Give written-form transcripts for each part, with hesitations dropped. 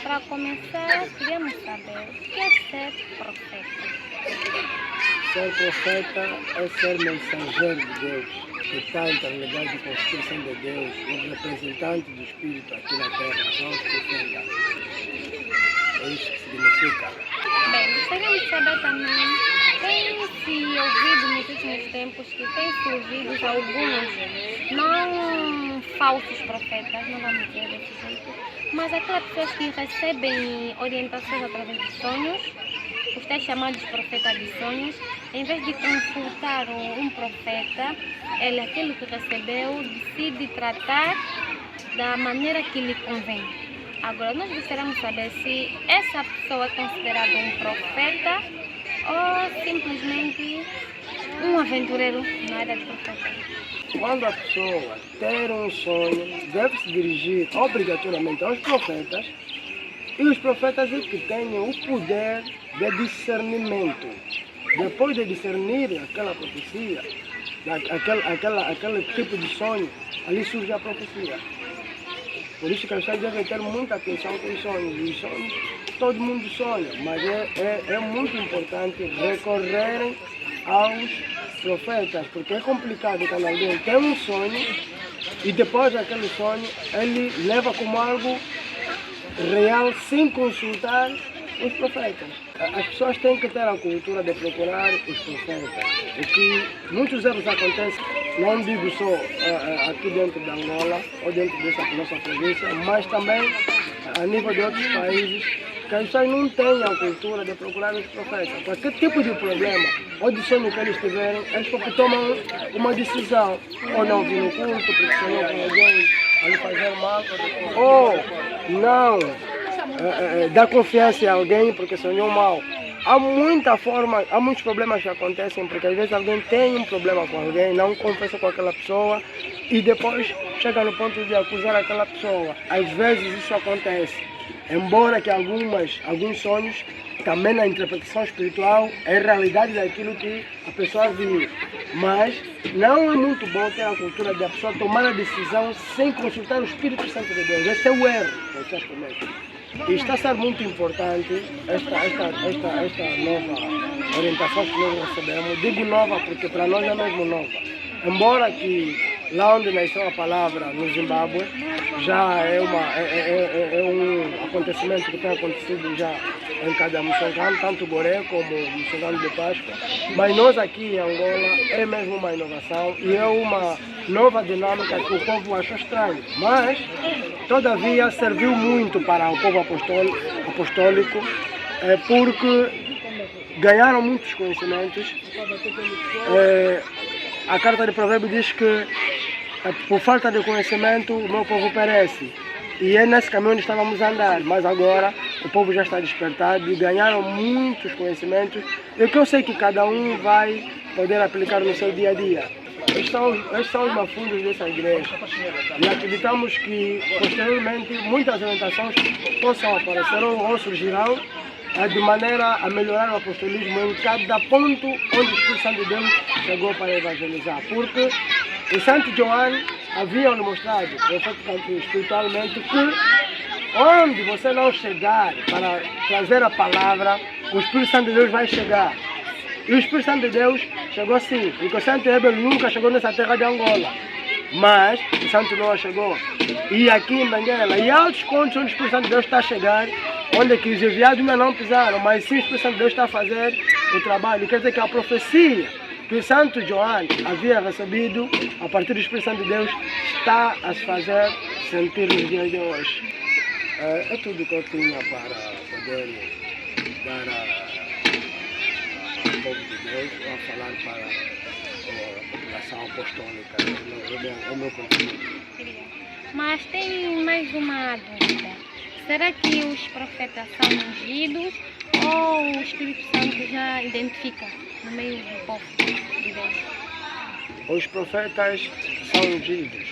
Para começar, queríamos saber o que é ser profeta. Ser profeta é ser mensageiro de Deus, que está interligado com a Espírito de Deus, o representante do Espírito aqui na Terra, são os profetas. É isso que significa. Bem, gostaríamos de saber também, tem-se ouvido nos últimos tempos que tem surgido alguns, não falsos profetas, não vamos dizer desse jeito, mas aquelas pessoas que recebem orientações através de sonhos, os tais chamados profetas de sonhos, em vez de consultar um profeta, ele, aquele que recebeu, decide tratar da maneira que lhe convém. Agora, nós gostaríamos de saber se essa pessoa é considerada um profeta ou simplesmente um aventureiro na área de profeta. Quando a pessoa ter um sonho, deve se dirigir obrigatoriamente aos profetas, e os profetas é que têm o poder de discernimento. Depois de discernir aquela profecia, aquele tipo de sonho, ali surge a profecia. Por isso que as pessoas devem ter muita atenção com os sonhos. Os sonhos, todo mundo sonha, mas é muito importante recorrerem aos profetas, porque é complicado quando alguém tem um sonho e depois daquele sonho ele leva como algo real sem consultar os profetas. As pessoas têm que ter a cultura de procurar os profetas. O que muitos erros acontecem, não digo só aqui dentro da Angola ou dentro dessa nossa província, mas também a nível de outros países, que as pessoas não têm a cultura de procurar os profetas. Qualquer tipo de problema ou de sonho que eles tiverem, eles porque tomam uma decisão, ou não vir no culto, porque sonhou com alguém a lhe fazer mal, ou não dar confiança em alguém porque sonhou mal. Há muitos problemas que acontecem porque às vezes alguém tem um problema com alguém, não confessa com aquela pessoa e depois chega no ponto de acusar aquela pessoa. Às vezes isso acontece, embora que alguns sonhos, também na interpretação espiritual, é realidade daquilo que a pessoa viu. Mas não é muito bom ter a cultura de a pessoa tomar a decisão sem consultar o Espírito Santo de Deus. Esse é o erro que as pessoas cometem. E está a ser muito importante esta nova orientação que nós recebemos. Digo nova porque para nós é mesmo nova. Embora que lá onde nasceu a palavra, no Zimbábue, já é um acontecimento que tem acontecido já em cada Moçongano, tanto Goré como Moçongano de Páscoa. Mas nós aqui em Angola é mesmo uma inovação e é uma nova dinâmica que o povo achou estranho. Mas, todavia, serviu muito para o povo apostólico porque ganharam muitos conhecimentos. A carta de Provérbios diz que por falta de conhecimento o meu povo perece. E é nesse caminho onde estávamos a andar, mas agora o povo já está despertado e ganharam muitos conhecimentos e que eu sei que cada um vai poder aplicar no seu dia a dia. Estes são os mafundos dessa igreja e acreditamos que posteriormente muitas orientações possam aparecer ou surgirão de maneira a melhorar o apostolismo em cada ponto onde o Espírito Santo de Deus chegou para evangelizar. Porque o Santo João havia nos mostrado, espiritualmente, que onde você não chegar para trazer a palavra, o Espírito Santo de Deus vai chegar. E o Espírito Santo de Deus chegou sim, porque o Santo Heber nunca chegou nessa terra de Angola. Mas o Santo Noah chegou. E aqui em Benguela, e há outros pontos onde o Espírito Santo de Deus está a chegar, onde que os enviados ainda não pisaram, mas sim o Espírito Santo de Deus está a fazer o trabalho. Quer dizer que a profecia que o Santo João havia recebido a partir do Espírito Santo de Deus está a se fazer sentir nos dias de hoje. É tudo que eu tinha para poder dar ao povo de Deus ou a falar para a população apostólica. É o meu contributo. Mas tem mais uma dúvida. Será que os profetas são ungidos ou o Espírito Santo já identifica no meio do povo de Deus? Os profetas são ungidos,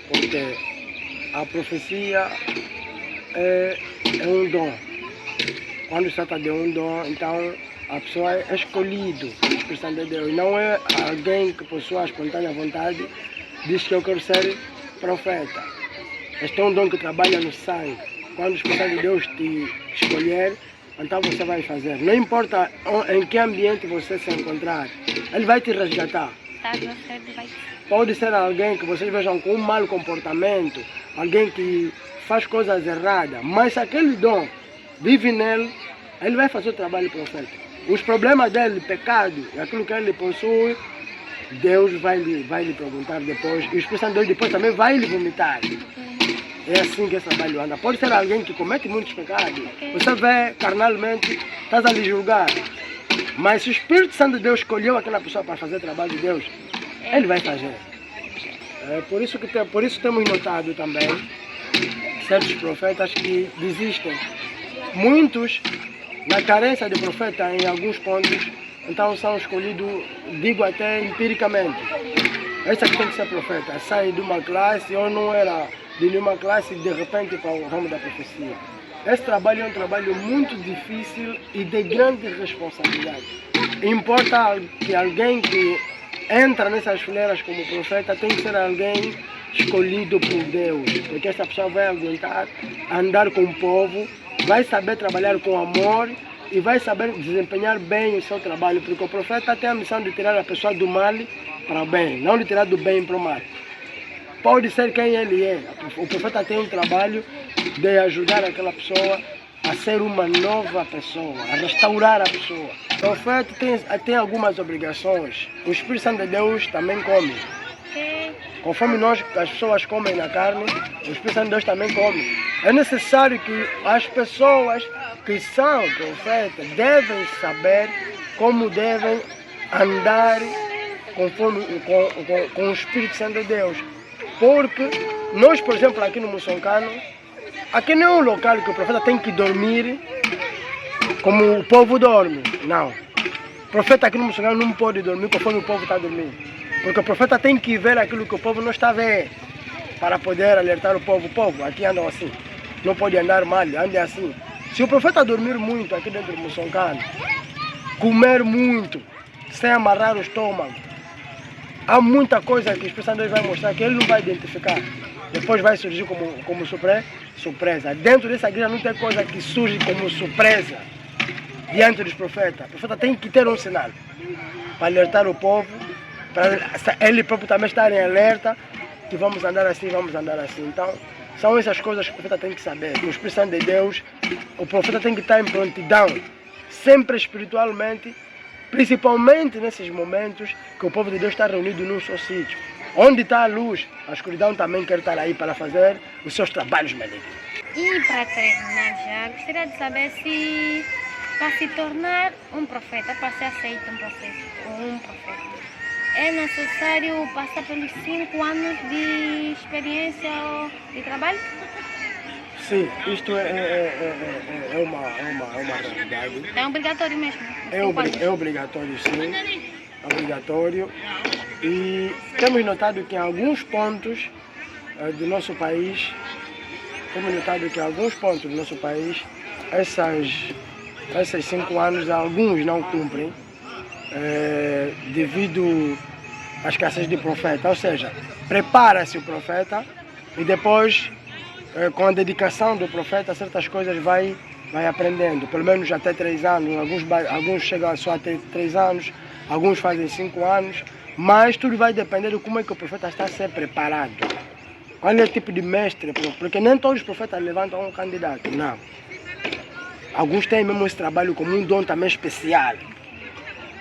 porque a profecia é um dom. Quando se trata de um dom, então a pessoa é escolhida, o Espírito Santo de Deus. Não é alguém que por sua espontânea vontade diz que eu quero ser profeta. Este é um dom que trabalha no sangue. quando o Espírito Santo de Deus te escolher, então você vai fazer. Não importa em que ambiente você se encontrar, Ele vai te resgatar. Tá, você vai. Pode ser alguém que vocês vejam com um mau comportamento, alguém que faz coisas erradas, mas se aquele dom vive nele, ele vai fazer o trabalho profético. Os problemas dele, pecado, aquilo que ele possui, Deus vai lhe perguntar depois, e o Espírito Santo de Deus depois também vai lhe vomitar. É assim que esse trabalho anda. Pode ser alguém que comete muitos pecados, você vê carnalmente, estás a lhe julgar, mas se o Espírito Santo de Deus escolheu aquela pessoa para fazer o trabalho de Deus, Ele vai fazer. Por isso temos notado também certos profetas que desistem. Muitos, na carência de profeta em alguns pontos, então são escolhidos, digo até empiricamente. Esse aqui tem que ser profeta. Sai de uma classe ou não era de nenhuma classe de repente para o ramo da profecia. Esse trabalho é um trabalho muito difícil e de grande responsabilidade. Importa que alguém que entra nessas fileiras como profeta tem que ser alguém escolhido por Deus, porque essa pessoa vai aguentar andar com o povo, vai saber trabalhar com amor e vai saber desempenhar bem o seu trabalho, porque o profeta tem a missão de tirar a pessoa do mal para o bem, não de tirar do bem para o mal. Pode ser quem ele é, o profeta tem um trabalho de ajudar aquela pessoa a ser uma nova pessoa, a restaurar a pessoa. O profeta tem algumas obrigações. O Espírito Santo de Deus também come. Conforme as pessoas comem na carne, o Espírito Santo de Deus também come. É necessário que as pessoas que são profetas devem saber como devem andar conforme, com o Espírito Santo de Deus. Porque nós, por exemplo, aqui no Moçoncano, aqui não é um local que o profeta tem que dormir como o povo dorme. Não. O profeta aqui no Moçoncano não pode dormir conforme o povo está dormindo. Porque o profeta tem que ver aquilo que o povo não está a ver para poder alertar o povo. O povo aqui anda assim. Não pode andar mal, ande assim. Se o profeta dormir muito aqui dentro do Moçoncano, comer muito, sem amarrar o estômago, há muita coisa que o Espírito Santo de Deus vai mostrar que ele não vai identificar. Depois vai surgir como surpresa. Dentro dessa igreja não tem coisa que surge como surpresa diante dos profetas. O profeta tem que ter um sinal para alertar o povo, para ele próprio também estar em alerta, que vamos andar assim, vamos andar assim. Então, são essas coisas que o profeta tem que saber. No Espírito Santo de Deus, o profeta tem que estar em prontidão, sempre espiritualmente, principalmente nesses momentos que o povo de Deus está reunido num só sítio. Onde está a luz, a escuridão também quer estar aí para fazer os seus trabalhos malignos. E para terminar já, gostaria de saber se para se tornar um profeta, para ser aceito um profeta, é necessário passar pelos 5 anos de experiência ou de trabalho? Sim, isto é uma realidade. É obrigatório mesmo? É obrigatório, sim. É obrigatório. E temos notado que em alguns pontos do nosso país, esses 5 anos, alguns não cumprem, devido à escassez de profeta. Ou seja, prepara-se o profeta e depois, com a dedicação do profeta, certas coisas vai aprendendo, pelo menos até 3 anos. Alguns chegam só até 3 anos, alguns fazem 5 anos, mas tudo vai depender de como é que o profeta está a ser preparado. Qual é o tipo de mestre, porque nem todos os profetas levantam um candidato, não. Alguns têm mesmo esse trabalho como um dom também especial,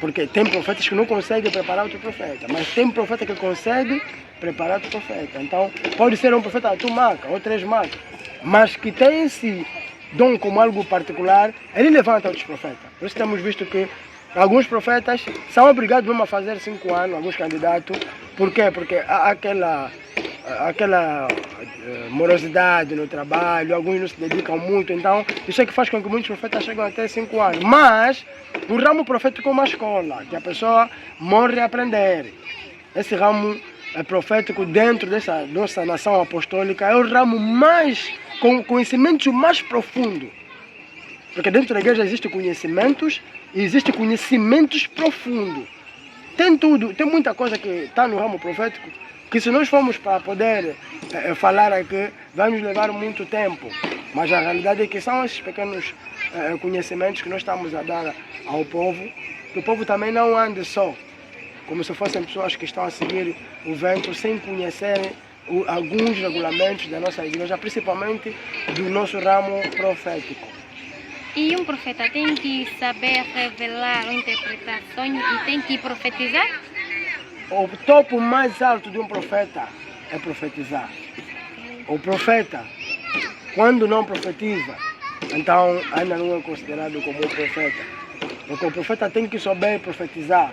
porque tem profetas que não conseguem preparar outro profeta, mas tem profeta que consegue preparar outro profeta. Então, pode ser um profeta de 2 marcas ou 3 marcas, mas que tem esse dom como algo particular, ele levanta outros profetas. Por isso temos visto que alguns profetas são obrigados mesmo a fazer 5 anos, alguns candidatos. Por quê? Porque há aquela morosidade no trabalho, alguns não se dedicam muito, então isso é que faz com que muitos profetas cheguem até 5 anos. Mas o ramo profético é uma escola, que a pessoa morre a aprender. Esse ramo profético dentro dessa nossa nação apostólica é o ramo com conhecimento mais profundo. Porque dentro da igreja existem conhecimentos e existem conhecimentos profundos. Tem tudo, tem muita coisa que está no ramo profético, que se nós formos para poder falar aqui, vai nos levar muito tempo. Mas a realidade é que são esses pequenos conhecimentos que nós estamos a dar ao povo, que o povo também não ande só, como se fossem pessoas que estão a seguir o vento sem conhecerem alguns regulamentos da nossa igreja, principalmente do nosso ramo profético. E um profeta tem que saber revelar ou interpretar sonhos e tem que profetizar? O topo mais alto de um profeta é profetizar. O profeta, quando não profetiza, então ainda não é considerado como um profeta. Porque o profeta tem que saber profetizar.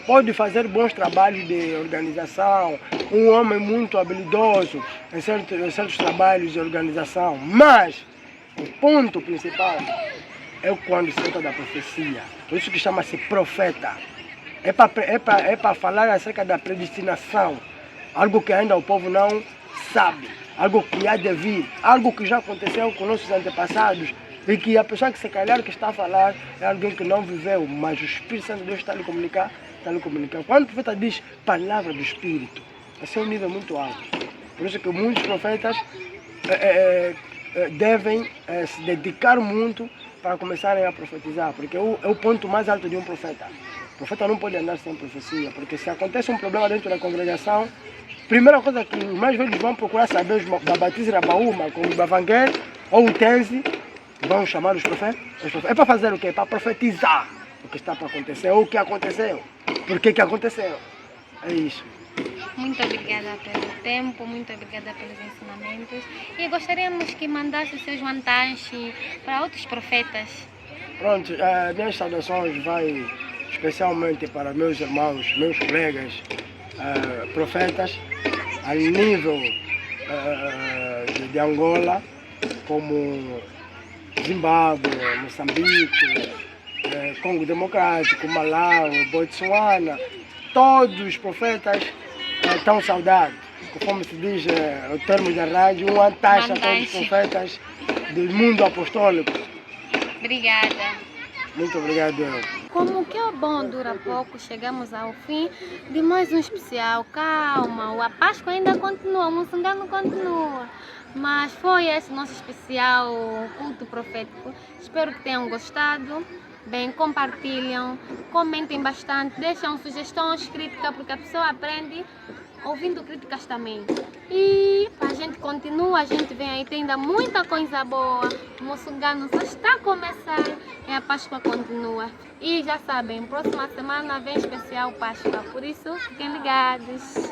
Pode fazer bons trabalhos de organização, um homem muito habilidoso em certos trabalhos de organização, mas o ponto principal é quando se trata da profecia. Por isso que chama-se profeta. É para falar acerca da predestinação, algo que ainda o povo não sabe, algo que há de vir, algo que já aconteceu com nossos antepassados e que a pessoa que se calhar que está a falar é alguém que não viveu, mas o Espírito Santo de Deus está a lhe comunicar. Quando o profeta diz palavra do Espírito, esse é um nível muito alto. Por isso que muitos profetas devem se dedicar muito para começarem a profetizar, porque é o ponto mais alto de um profeta. O profeta não pode andar sem profecia, porque se acontece um problema dentro da congregação, a primeira coisa que os mais velhos vão procurar saber, os Babatize Rabaúma, como o Bavanguer ou o Tenzi, vão chamar os profetas. É para fazer o quê? Para profetizar o que está para acontecer, ou o que aconteceu, por que aconteceu. É isso. Muito obrigada pelo tempo, muito obrigada pelos ensinamentos. E gostaríamos que mandasse os seus vantagens para outros profetas. Pronto, minhas saudações vai especialmente para meus irmãos, meus colegas, profetas, a nível de Angola, como Zimbábue, Moçambique, Congo Democrático, Malawi, Botsuana. Todos os profetas estão saudados. Conforme se diz o termo da rádio, uma taxa a todos os profetas do mundo apostólico. Obrigada. Muito obrigado. Como que é bom dura pouco, chegamos ao fim de mais um especial. Calma, a Páscoa ainda continua, o Mussungano continua. Mas foi esse nosso especial culto profético. Espero que tenham gostado. Bem, compartilham, comentem bastante, deixam sugestões, críticas, porque a pessoa aprende ouvindo críticas também. E a gente continua, a gente vem aí, tem ainda muita coisa boa. O Mussungano só está a começar e a Páscoa continua. E já sabem, próxima semana vem especial Páscoa, por isso fiquem ligados.